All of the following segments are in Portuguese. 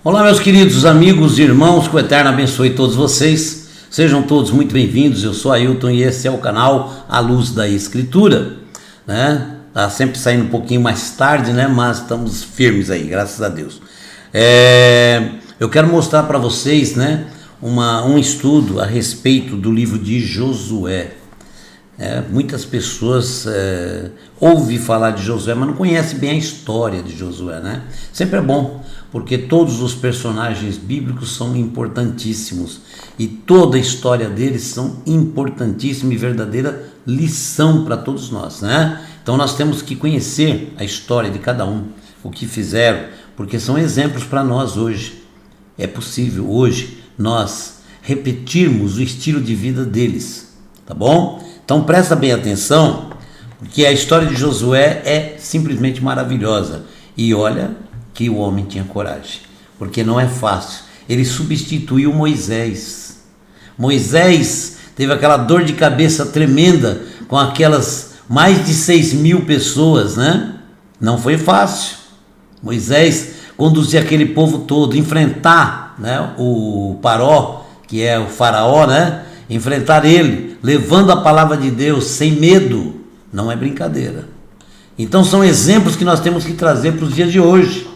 Olá, meus queridos amigos e irmãos, que o Eterno abençoe todos vocês. Sejam todos muito bem-vindos. Eu sou Ailton e esse é o canal A Luz da Escritura, né? Tá sempre saindo um pouquinho mais tarde, né? Mas estamos firmes aí, graças a Deus. Eu quero mostrar para vocês, né, um estudo a respeito do livro de Josué. Muitas pessoas ouvem falar de Josué, mas não conhecem bem a história de Josué, né? Sempre é bom, porque todos os personagens bíblicos são importantíssimos e toda a história deles são importantíssima e verdadeira lição para todos nós, né? Então nós temos que conhecer a história de cada um, o que fizeram, porque são exemplos para nós hoje. É possível hoje nós repetirmos o estilo de vida deles, tá bom? Então presta bem atenção, porque a história de Josué é simplesmente maravilhosa. E olha que o homem tinha coragem, porque não é fácil. Ele substituiu Moisés. Moisés teve aquela dor de cabeça tremenda com aquelas mais de 6.000 pessoas, né? Não foi fácil. Moisés conduzir aquele povo todo, enfrentar, né, o Paró, que é o faraó, né? Enfrentar ele, levando a palavra de Deus sem medo, não é brincadeira. Então são exemplos que nós temos que trazer para os dias de hoje.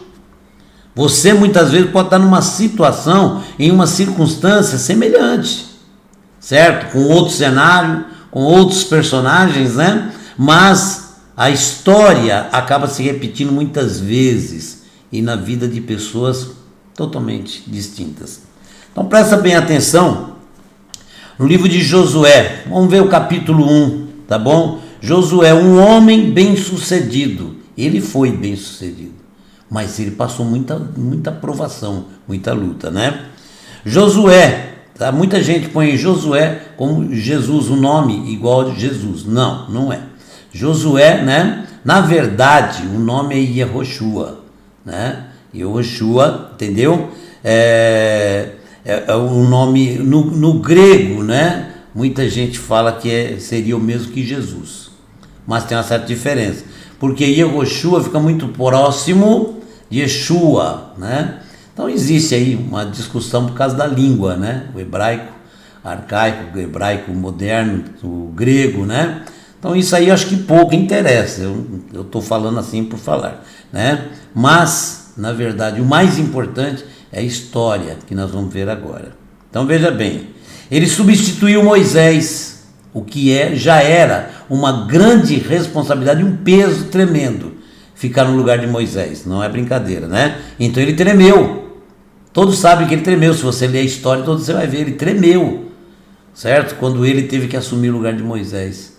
Você muitas vezes pode estar numa situação, em uma circunstância semelhante, certo? Com outro cenário, com outros personagens, né? Mas a história acaba se repetindo muitas vezes e na vida de pessoas totalmente distintas. Então presta bem atenção. No livro de Josué, vamos ver o capítulo 1, tá bom? Josué, um homem bem-sucedido. Ele foi bem-sucedido, mas ele passou muita provação, muita luta, né? Josué, tá? Muita gente põe Josué como Jesus, o nome igual de Jesus. Não, não é. Josué, né? Na verdade, o nome é Yehoshua, né? Yehoshua, entendeu? É o nome no grego, né? Muita gente fala que seria o mesmo que Jesus, mas tem uma certa diferença, porque Yehoshua fica muito próximo de Yeshua, né? Então existe aí uma discussão por causa da língua, né? O hebraico arcaico, o hebraico moderno, o grego, né? Então isso aí eu acho que pouco interessa, eu estou falando assim por falar, né? Mas, na verdade, o mais importante é a história que nós vamos ver agora. Então veja bem, ele substituiu Moisés, o que já era uma grande responsabilidade, um peso tremendo, ficar no lugar de Moisés, não é brincadeira, né? Então ele tremeu, todos sabem que ele tremeu, se você ler a história, todos você vai ver, ele tremeu, certo? Quando ele teve que assumir o lugar de Moisés,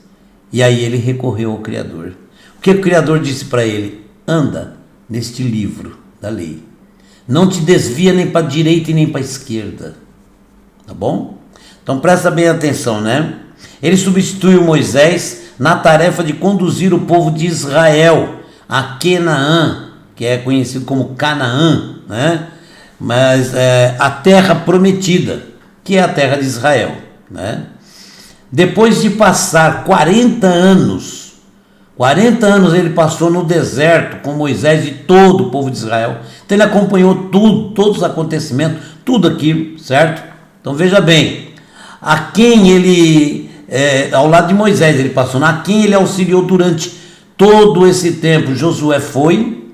e aí ele recorreu ao Criador. O que o Criador disse para ele? Anda neste livro da lei, não te desvia nem para a direita e nem para a esquerda, tá bom? Então presta bem atenção, né? Ele substituiu Moisés na tarefa de conduzir o povo de Israel a Canaã, que é conhecido como Canaã, né? Mas a terra prometida, que é a terra de Israel, né? Depois de passar 40 anos ele passou no deserto com Moisés e todo o povo de Israel. Então ele acompanhou tudo, todos os acontecimentos, tudo aquilo, certo? Então veja bem, a quem ele, ao lado de Moisés ele passou, a quem ele auxiliou durante todo esse tempo. Josué foi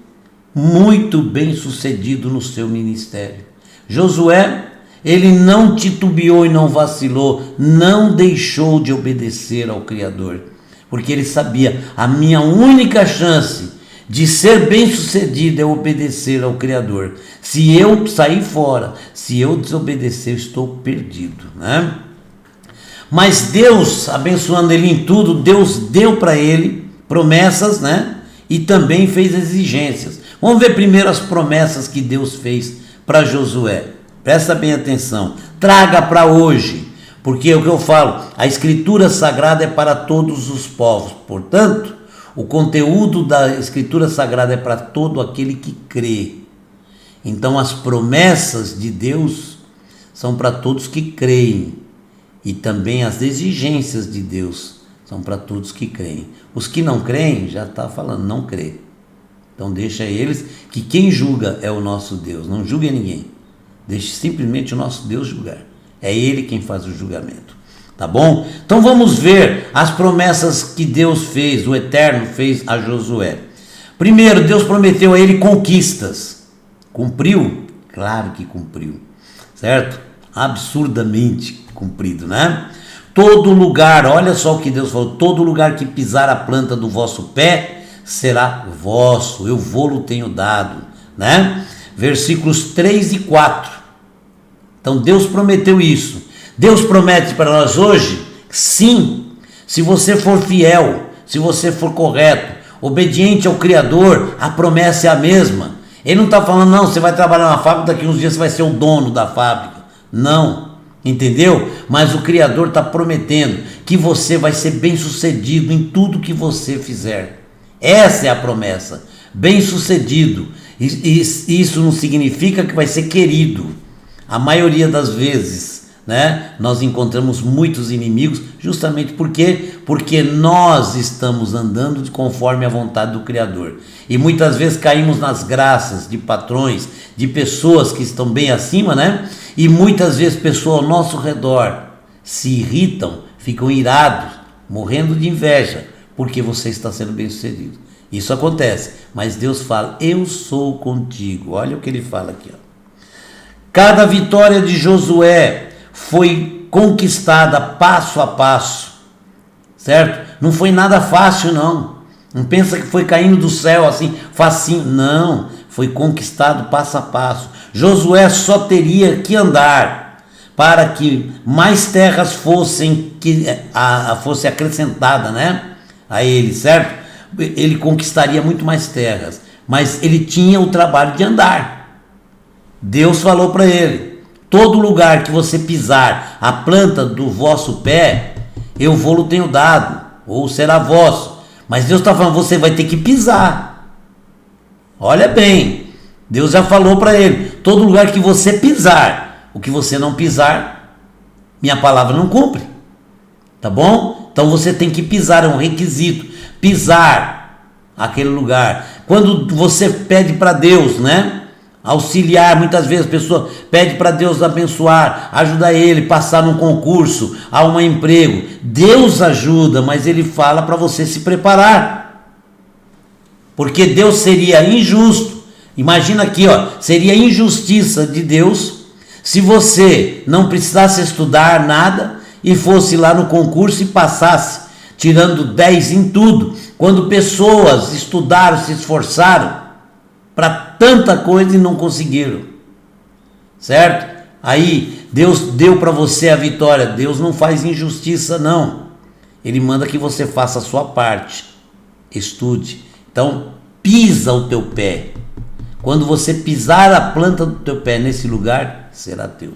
muito bem sucedido no seu ministério. Josué, ele não titubeou e não vacilou, não deixou de obedecer ao Criador, porque ele sabia, a minha única chance de ser bem sucedido é obedecer ao Criador. Se eu sair fora, se eu desobedecer, eu estou perdido, né? Mas Deus, abençoando ele em tudo, Deus deu para ele promessas, né? E também fez exigências. Vamos ver primeiro as promessas que Deus fez para Josué. Presta bem atenção, traga para hoje, porque é o que eu falo, a Escritura Sagrada é para todos os povos, portanto, o conteúdo da Escritura Sagrada é para todo aquele que crê. Então as promessas de Deus são para todos que creem, e também as exigências de Deus são para todos que creem. Os que não creem, já está falando, não crê. Então deixa eles, que quem julga é o nosso Deus. Não julgue ninguém. Deixe simplesmente o nosso Deus julgar. É Ele quem faz o julgamento. Tá bom? Então vamos ver as promessas que Deus fez, o Eterno fez a Josué. Primeiro, Deus prometeu a ele conquistas. Cumpriu? Claro que cumpriu. Certo? Absurdamente cumprido, né? Todo lugar, olha só o que Deus falou, todo lugar que pisar a planta do vosso pé será vosso, eu vou-lo tenho dado, né? Versículos 3 e 4. Então Deus prometeu isso. Deus promete para nós hoje, sim, se você for fiel, se você for correto, obediente ao Criador, a promessa é a mesma. Ele não está falando, não, você vai trabalhar na fábrica, daqui uns dias você vai ser o dono da fábrica. Não, entendeu? Mas o Criador está prometendo que você vai ser bem sucedido em tudo que você fizer. Essa é a promessa, bem sucedido. Isso não significa que vai ser querido. A maioria das vezes, né, nós encontramos muitos inimigos, justamente porque nós estamos andando conforme a vontade do Criador. E muitas vezes caímos nas graças de patrões, de pessoas que estão bem acima, né? E muitas vezes pessoas ao nosso redor se irritam, ficam irados, morrendo de inveja, porque você está sendo bem sucedido. Isso acontece, mas Deus fala, eu sou contigo. Olha o que ele fala aqui, ó. Cada vitória de Josué foi conquistada passo a passo, certo? Não foi nada fácil, não. Não pensa que foi caindo do céu assim, facinho. Não, foi conquistado passo a passo. Josué só teria que andar para que mais terras fosse acrescentada, né, a ele, certo? Ele conquistaria muito mais terras, mas ele tinha o trabalho de andar. Deus falou para ele, todo lugar que você pisar a planta do vosso pé, eu vou-lo tenho dado, ou será vosso. Mas Deus está falando, você vai ter que pisar. Olha bem, Deus já falou para ele, todo lugar que você pisar, o que você não pisar, minha palavra não cumpre. Tá bom? Então você tem que pisar, é um requisito. Pisar aquele lugar. Quando você pede para Deus, né? Auxiliar, muitas vezes a pessoa pede para Deus abençoar, ajudar ele, passar num concurso, a um emprego. Deus ajuda, mas ele fala para você se preparar. Porque Deus seria injusto. Imagina aqui, ó, seria injustiça de Deus se você não precisasse estudar nada e fosse lá no concurso e passasse, tirando 10 em tudo, quando pessoas estudaram, se esforçaram para tanta coisa e não conseguiram, certo? Aí Deus deu para você a vitória. Deus não faz injustiça, não. Ele manda que você faça a sua parte, estude. Então pisa o teu pé. Quando você pisar a planta do teu pé nesse lugar, será teu.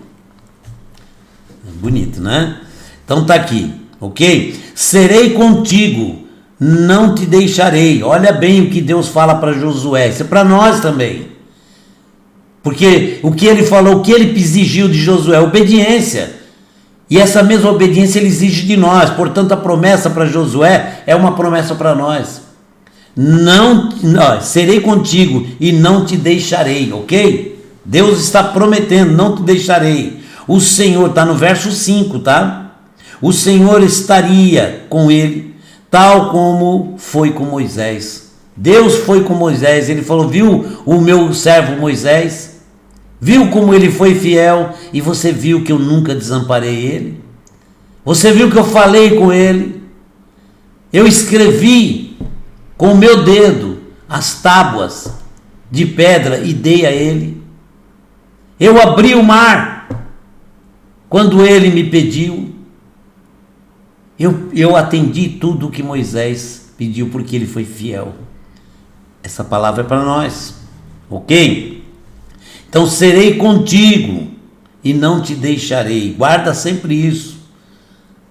Bonito, né? Então tá aqui, ok? Serei contigo, não te deixarei. Olha bem o que Deus fala para Josué. Isso é para nós também. Porque o que ele falou, o que ele exigiu de Josué? Obediência. E essa mesma obediência ele exige de nós. Portanto, a promessa para Josué é uma promessa para nós. Não, serei contigo e não te deixarei, ok? Deus está prometendo, não te deixarei. O Senhor, está no verso 5, tá? O Senhor estaria com ele, tal como foi com Moisés. Deus foi com Moisés, ele falou, viu o meu servo Moisés? Viu como ele foi fiel? E você viu que eu nunca desamparei ele? Você viu que eu falei com ele? Eu escrevi com o meu dedo as tábuas de pedra e dei a ele. Eu abri o mar quando ele me pediu. Eu atendi tudo o que Moisés pediu porque ele foi fiel. Essa palavra é para nós, ok? Então serei contigo e não te deixarei. Guarda sempre isso.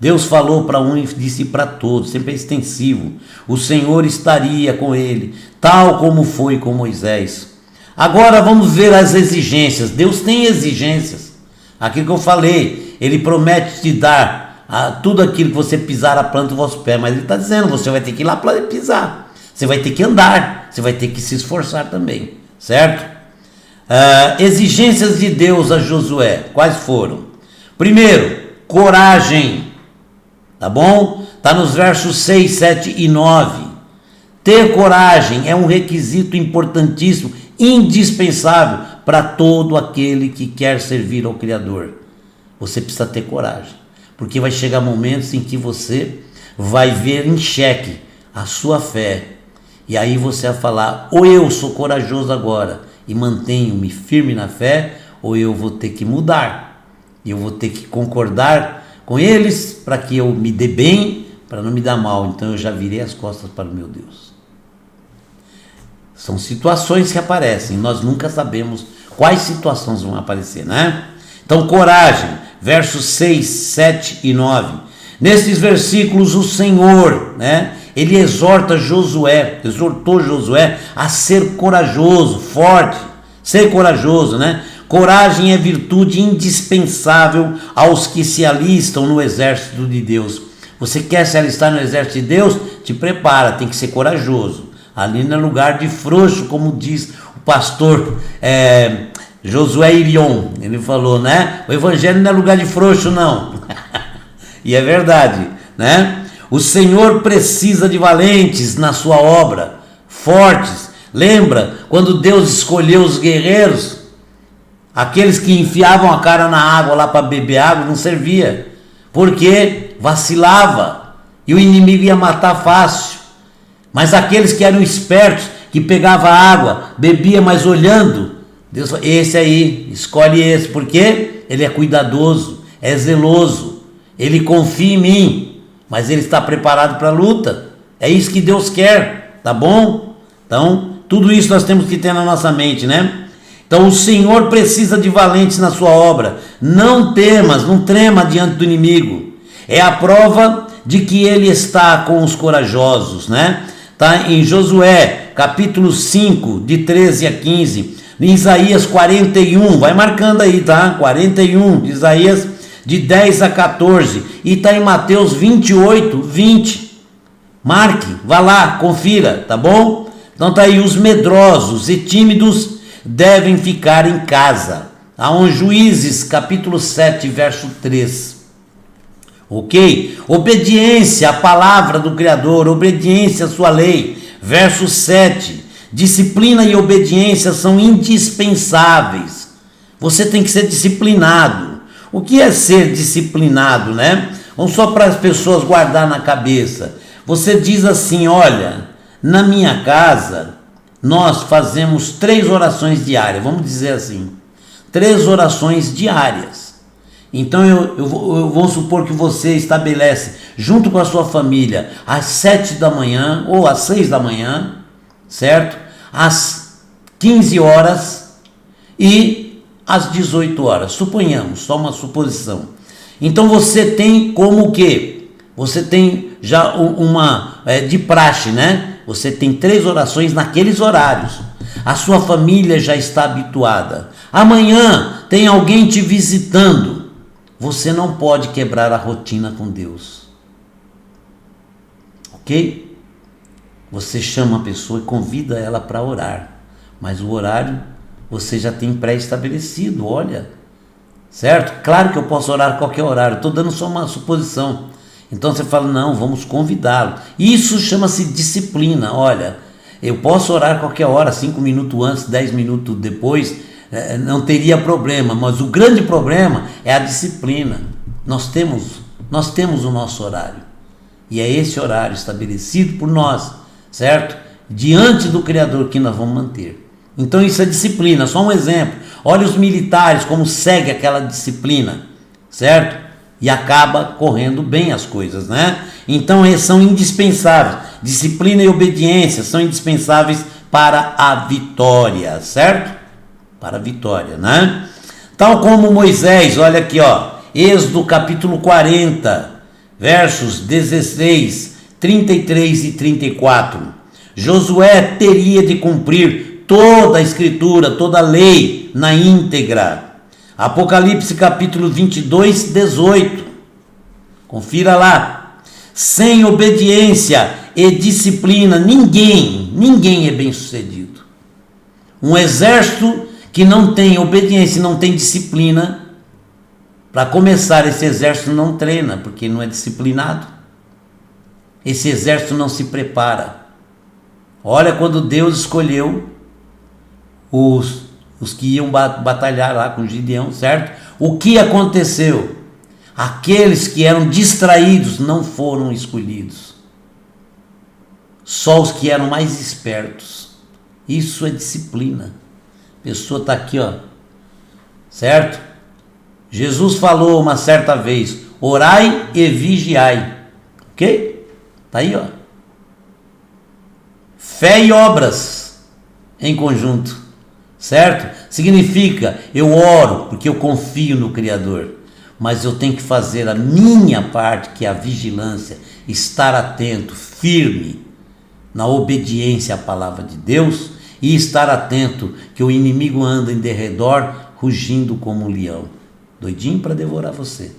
Deus falou para um e disse para todos, sempre é extensivo. O Senhor estaria com ele, tal como foi com Moisés. Agora vamos ver as exigências. Deus tem exigências. Aquilo que eu falei, ele promete te dar tudo aquilo que você pisar a planta do vosso pé, mas ele está dizendo, você vai ter que ir lá para pisar. você vai ter que andar, você vai ter que se esforçar também, certo? Exigências de Deus a Josué, quais foram? Primeiro, coragem, tá bom? Está nos versos 6, 7 e 9. Ter coragem é um requisito importantíssimo, indispensável para todo aquele que quer servir ao Criador. Você precisa ter coragem, porque vai chegar momentos em que você vai ver em xeque a sua fé, e aí você vai falar: ou eu sou corajoso agora e mantenho-me firme na fé, ou eu vou ter que mudar, eu vou ter que concordar com eles para que eu me dê bem, para não me dar mal, então eu já virei as costas para o meu Deus. São situações que aparecem, nós nunca sabemos quais situações vão aparecer, né? Então, coragem, versos 6, 7 e 9. Nesses versículos o Senhor, né, ele exortou Josué a ser corajoso, forte, ser corajoso, né? Coragem é virtude indispensável aos que se alistam no exército de Deus. Você quer se alistar no exército de Deus? Te prepara, tem que ser corajoso. Ali não é lugar de frouxo, como diz o pastor Josué Irion, ele falou, né? O evangelho não é lugar de frouxo, não. E é verdade, né? O Senhor precisa de valentes na sua obra, fortes. Lembra quando Deus escolheu os guerreiros? Aqueles que enfiavam a cara na água lá para beber água, não servia, porque vacilava e o inimigo ia matar fácil. Mas aqueles que eram espertos, que pegava água, bebia, mas olhando, Deus falou: esse aí, escolhe esse, porque ele é cuidadoso, é zeloso, ele confia em mim, mas ele está preparado para a luta. É isso que Deus quer, tá bom? Então, tudo isso nós temos que ter na nossa mente, né? Então, o Senhor precisa de valentes na sua obra. Não temas, não trema diante do inimigo. É a prova de que ele está com os corajosos, né? Está em Josué, capítulo 5, de 13 a 15. Em Isaías 41, vai marcando aí, tá? 41, de Isaías, de 10 a 14. E está em Mateus 28, 20. Marque, vá lá, confira, tá bom? Então está aí: os medrosos e tímidos devem ficar em casa. Há um Juízes, capítulo 7, verso 3. Ok? Obediência à palavra do Criador, obediência à sua lei. Verso 7. Disciplina e obediência são indispensáveis. Você tem que ser disciplinado. O que é ser disciplinado, né? Vamos só para as pessoas guardar na cabeça. Você diz assim: olha, na minha casa nós fazemos 3 orações diárias. Vamos dizer assim, 3 orações diárias. Então eu vou supor que você estabelece junto com a sua família às 7 da manhã ou às 6 da manhã, certo? Às 15 horas e às 18 horas, suponhamos, só uma suposição. Então você tem como o quê? Você tem já uma de praxe, né? Você tem 3 orações naqueles horários. A sua família já está habituada. Amanhã tem alguém te visitando. Você não pode quebrar a rotina com Deus. Ok? Você chama a pessoa e convida ela para orar. Mas o horário você já tem pré-estabelecido, olha. Certo? Claro que eu posso orar a qualquer horário. Estou dando só uma suposição. Então você fala: não, vamos convidá-lo. Isso chama-se disciplina. Olha, eu posso orar a qualquer hora, 5 minutos antes, 10 minutos depois. Não teria problema, mas o grande problema é a disciplina. Nós temos o nosso horário, e é esse horário estabelecido por nós, certo? Diante do Criador que nós vamos manter. Então isso é disciplina. Só um exemplo: olha os militares como segue aquela disciplina, certo? E acaba correndo bem as coisas, né? Então eles são indispensáveis. Disciplina e obediência são indispensáveis para a vitória, certo? Para a vitória, né? Tal como Moisés, olha aqui, ó, Êxodo capítulo 40, versos 16, 33 e 34. Josué teria de cumprir toda a escritura, toda a lei na íntegra. Apocalipse capítulo 22, 18. Confira lá. Sem obediência e disciplina, ninguém é bem sucedido. Um exército que não tem obediência, não tem disciplina, para começar, esse exército não treina, porque não é disciplinado. Esse exército não se prepara. Olha quando Deus escolheu os que iam batalhar lá com Gideão, certo? O que aconteceu? Aqueles que eram distraídos não foram escolhidos. Só os que eram mais espertos. Isso é disciplina. A pessoa está aqui, ó, certo? Jesus falou uma certa vez: orai e vigiai. Ok? Está aí, ó. Fé e obras em conjunto, certo? Significa, eu oro porque eu confio no Criador, mas eu tenho que fazer a minha parte, que é a vigilância, estar atento, firme, na obediência à palavra de Deus, e estar atento que o inimigo anda em derredor, rugindo como um leão, doidinho para devorar você,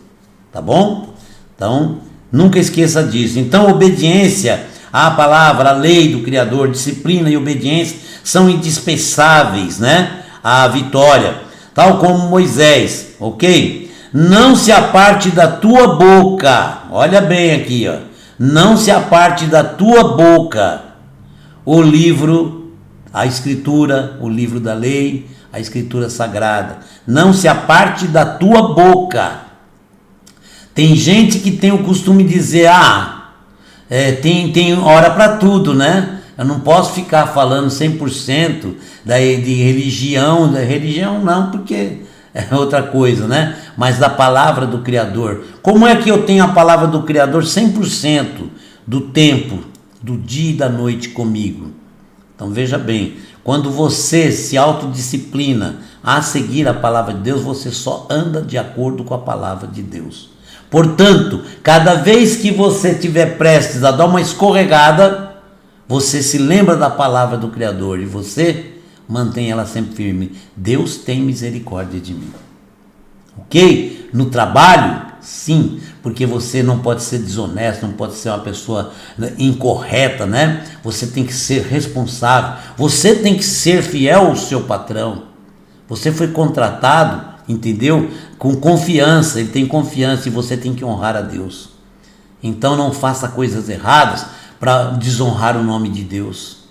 tá bom? Então, nunca esqueça disso. Então, obediência à palavra, à lei do Criador, disciplina e obediência são indispensáveis, né? À vitória, tal como Moisés, ok? Não se aparte da tua boca, olha bem aqui, ó. Não se aparte da tua boca o livro, a escritura, o livro da lei, a escritura sagrada. Não se aparte da tua boca. Tem gente que tem o costume de dizer, tem hora para tudo, né? Eu não posso ficar falando 100% de religião, não, porque é outra coisa, né? Mas da palavra do Criador. Como é que eu tenho a palavra do Criador 100% do tempo, do dia e da noite comigo? Então veja bem, quando você se autodisciplina a seguir a palavra de Deus, você só anda de acordo com a palavra de Deus. Portanto, cada vez que você estiver prestes a dar uma escorregada, você se lembra da palavra do Criador e você mantém ela sempre firme. Deus tem misericórdia de mim. Ok? No trabalho, sim, porque você não pode ser desonesto, não pode ser uma pessoa incorreta, né? Você tem que ser responsável, você tem que ser fiel ao seu patrão. Você foi contratado, entendeu? Com confiança, ele tem confiança e você tem que honrar a Deus. Então não faça coisas erradas para desonrar o nome de Deus.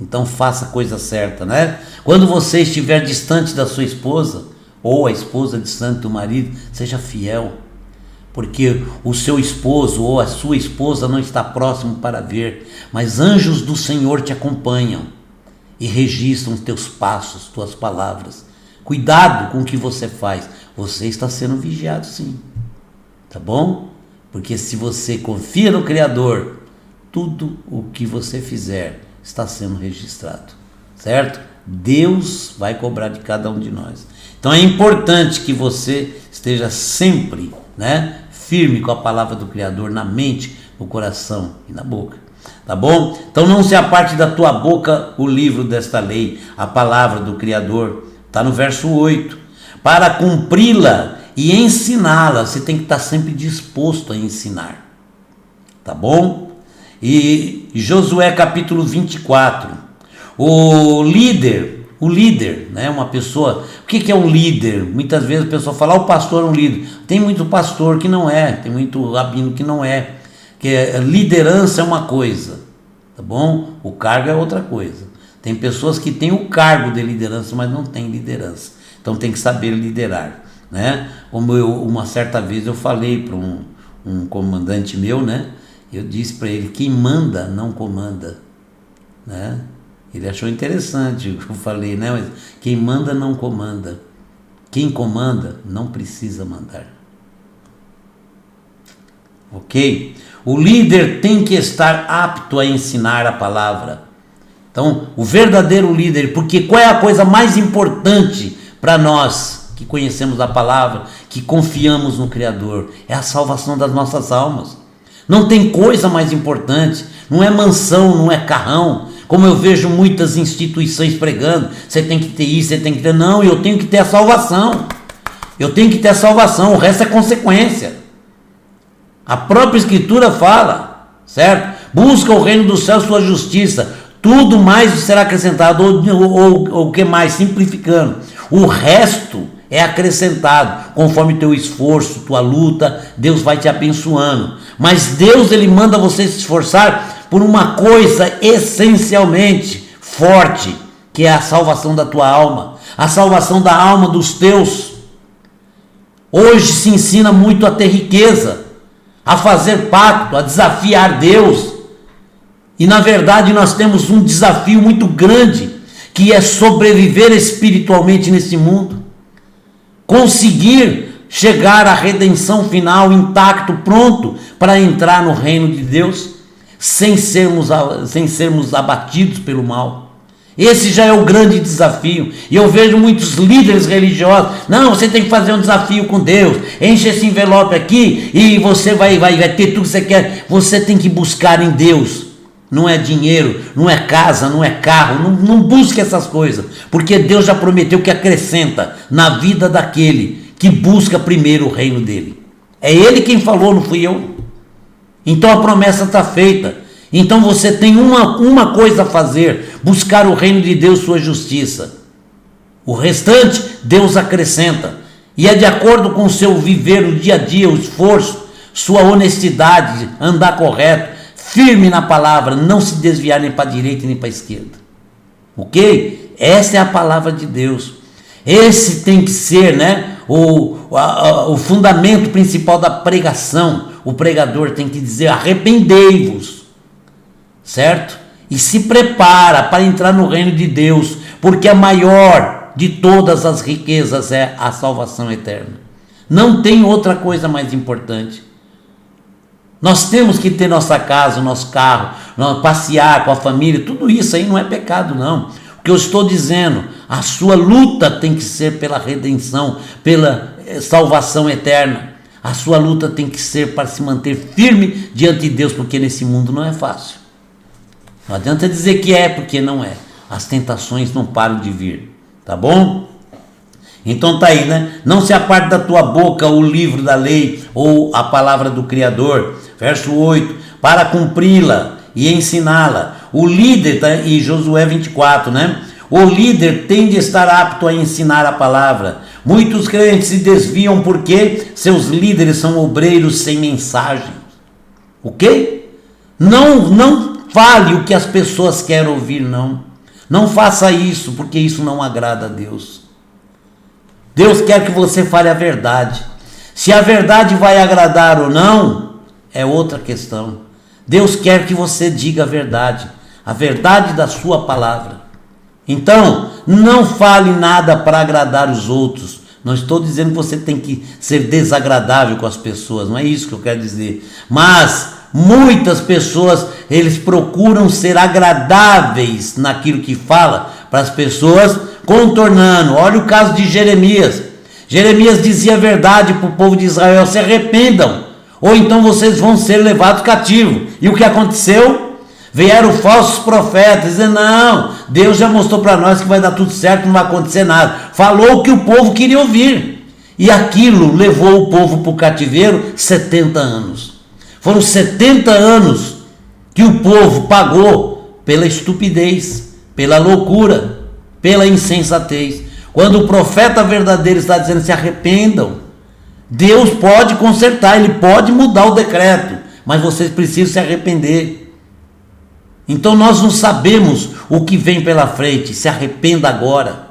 Então faça a coisa certa, né? Quando você estiver distante da sua esposa, ou a esposa distante do marido, seja fiel, porque o seu esposo ou a sua esposa não está próximo para ver, mas anjos do Senhor te acompanham e registram os teus passos, tuas palavras. Cuidado com o que você faz, você está sendo vigiado, sim, tá bom? Porque se você confia no Criador, tudo o que você fizer está sendo registrado, certo? Deus vai cobrar de cada um de nós. Então é importante que você esteja sempre, né, firme com a palavra do Criador na mente, no coração e na boca, tá bom? Então não se aparte da tua boca o livro desta lei, a palavra do Criador, está no verso 8, para cumpri-la e ensiná-la. Você tem que estar sempre disposto a ensinar, tá bom? E Josué capítulo 24, o líder, né, uma pessoa, o que é um líder? Muitas vezes a pessoa fala, o pastor é um líder. Tem muito pastor que não é, tem muito rabino que não é, liderança é uma coisa, tá bom? O cargo é outra coisa. Tem pessoas que têm o cargo de liderança, mas não têm liderança, então tem que saber liderar, né? Como uma certa vez eu falei para um comandante meu, né? Eu disse para ele, quem manda não comanda, né? Ele achou interessante o que eu falei, né? Mas quem manda não comanda, quem comanda não precisa mandar. Ok? O líder tem que estar apto a ensinar a palavra. Então, o verdadeiro líder, porque qual é a coisa mais importante para nós que conhecemos a palavra, que confiamos no Criador? É a salvação das nossas almas. Não tem coisa mais importante, não é mansão, não é carrão, como eu vejo muitas instituições pregando, você tem que ter isso, você tem que ter, não, eu tenho que ter a salvação, o resto é consequência. A própria Escritura fala, certo? Busca o reino do céu e sua justiça. Tudo mais será acrescentado, ou o que mais? Simplificando. O resto é acrescentado, conforme teu esforço, tua luta, Deus vai te abençoando. Mas Deus, Ele manda você se esforçar por uma coisa essencialmente forte, que é a salvação da tua alma, a salvação da alma dos teus. Hoje se ensina muito a ter riqueza, a fazer pacto, a desafiar Deus. E na verdade nós temos um desafio muito grande, que é sobreviver espiritualmente nesse mundo. Conseguir chegar à redenção final intacto, pronto para entrar no reino de Deus, sem sermos abatidos pelo mal. Esse já é o grande desafio. E eu vejo muitos líderes religiosos: não, você tem que fazer um desafio com Deus, enche esse envelope aqui e você vai ter tudo que você quer. Você tem que buscar em Deus. Não é dinheiro, não é casa, não é carro, não busque essas coisas, porque Deus já prometeu que acrescenta na vida daquele que busca primeiro o reino dele. É Ele quem falou, não fui eu. Então a promessa está feita. Então você tem uma coisa a fazer: buscar o reino de Deus, sua justiça. O restante Deus acrescenta, e é de acordo com o seu viver no dia a dia, o esforço, sua honestidade, andar correto, firme na palavra, não se desviar nem para a direita nem para a esquerda. Ok? Essa é a palavra de Deus. Esse tem que ser, o fundamento principal da pregação. O pregador tem que dizer: arrependei-vos, certo? E se prepara para entrar no reino de Deus, porque a maior de todas as riquezas é a salvação eterna. Não tem outra coisa mais importante. Nós temos que ter nossa casa, nosso carro, passear com a família, tudo isso aí não é pecado, não. O que eu estou dizendo, a sua luta tem que ser pela redenção, pela salvação eterna. A sua luta tem que ser para se manter firme diante de Deus, porque nesse mundo não é fácil. Não adianta dizer que é, porque não é. As tentações não param de vir, tá bom? Então tá aí, Não se aparte da tua boca o livro da lei ou a palavra do Criador. Verso 8, para cumpri-la e ensiná-la. O líder, e Josué 24, O líder tem de estar apto a ensinar a palavra. Muitos crentes se desviam porque seus líderes são obreiros sem mensagem. Ok? Não fale o que as pessoas querem ouvir, não. Não faça isso, porque isso não agrada a Deus. Deus quer que você fale a verdade. Se a verdade vai agradar ou não, é outra questão. Deus quer que você diga a verdade da sua palavra. Então, não fale nada para agradar os outros. Não estou dizendo que você tem que ser desagradável com as pessoas, não é isso que eu quero dizer. Mas muitas pessoas, eles procuram ser agradáveis naquilo que fala para as pessoas, contornando. Olha o caso de Jeremias. Jeremias dizia a verdade para o povo de Israel: se arrependam, ou então vocês vão ser levados cativos. E o que aconteceu? Vieram falsos profetas dizendo: não, Deus já mostrou para nós que vai dar tudo certo, não vai acontecer nada. Falou o que o povo queria ouvir. E aquilo levou o povo para o cativeiro 70 anos. Foram 70 anos que o povo pagou pela estupidez, pela loucura, pela insensatez. Quando o profeta verdadeiro está dizendo: se arrependam, Deus pode consertar, Ele pode mudar o decreto, mas vocês precisam se arrepender. Então nós não sabemos o que vem pela frente. Se arrependa agora,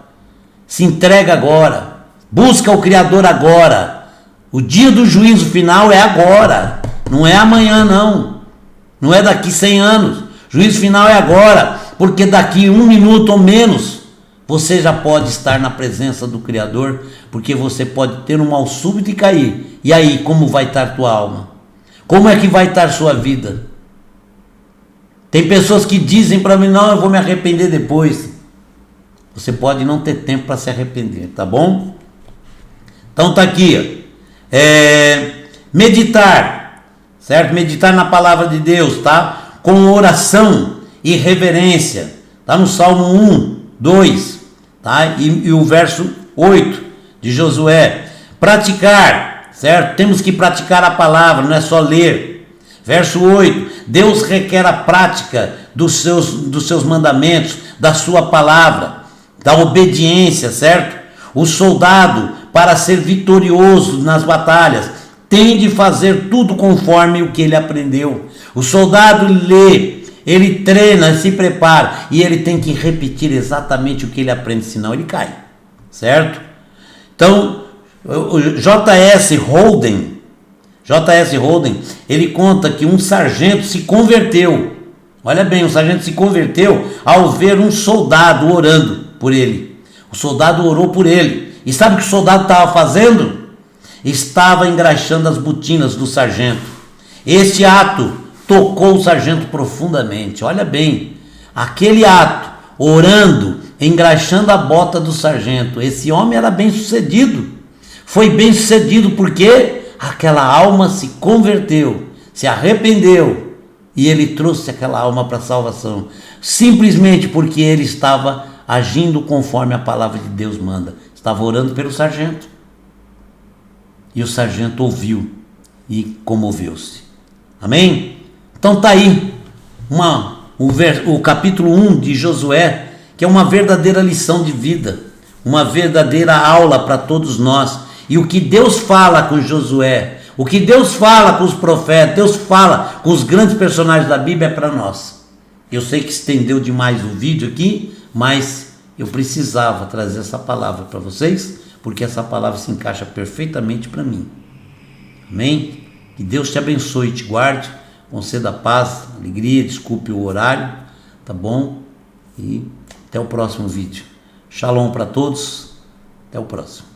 se entrega agora, busca o Criador agora. O dia do juízo final é agora, não é amanhã não é daqui 100 anos. O juízo final é agora, porque daqui 1 minuto ou menos você já pode estar na presença do Criador, porque você pode ter um mal súbito e cair. E aí, como vai estar tua alma? Como é que vai estar sua vida? Tem pessoas que dizem para mim: não, eu vou me arrepender depois. Você pode não ter tempo para se arrepender, tá bom? Então tá aqui, meditar, certo? Meditar na palavra de Deus, tá? Com oração e reverência, tá no Salmo 1, 2, tá? E o verso 8 de Josué. Praticar, certo? Temos que praticar a palavra, não é só ler. Verso 8, Deus requer a prática dos seus mandamentos, da sua palavra, da obediência, certo? O soldado, para ser vitorioso nas batalhas, tem de fazer tudo conforme o que ele aprendeu. O soldado lê, ele treina, se prepara, e ele tem que repetir exatamente o que ele aprende, senão ele cai, certo? Então, o J.S. Holden, ele conta que um sargento se converteu. Olha bem, um sargento se converteu ao ver um soldado orando por ele. O soldado orou por ele. E sabe o que o soldado estava fazendo? Estava engraxando as botinas do sargento. Este ato tocou o sargento profundamente. Olha bem, aquele ato, orando, engraxando a bota do sargento. Esse homem era bem sucedido. Foi bem sucedido porque aquela alma se converteu, se arrependeu, e ele trouxe aquela alma para a salvação, simplesmente porque ele estava agindo conforme a palavra de Deus manda. Estava orando pelo sargento, e o sargento ouviu e comoveu-se. Amém? Então está aí o capítulo 1 de Josué, que é uma verdadeira lição de vida, uma verdadeira aula para todos nós. E o que Deus fala com Josué, o que Deus fala com os profetas, Deus fala com os grandes personagens da Bíblia é para nós. Eu sei que estendeu demais o vídeo aqui, mas eu precisava trazer essa palavra para vocês, porque essa palavra se encaixa perfeitamente para mim. Amém? Que Deus te abençoe e te guarde, conceda paz, alegria, desculpe o horário, tá bom? E até o próximo vídeo. Shalom para todos, até o próximo.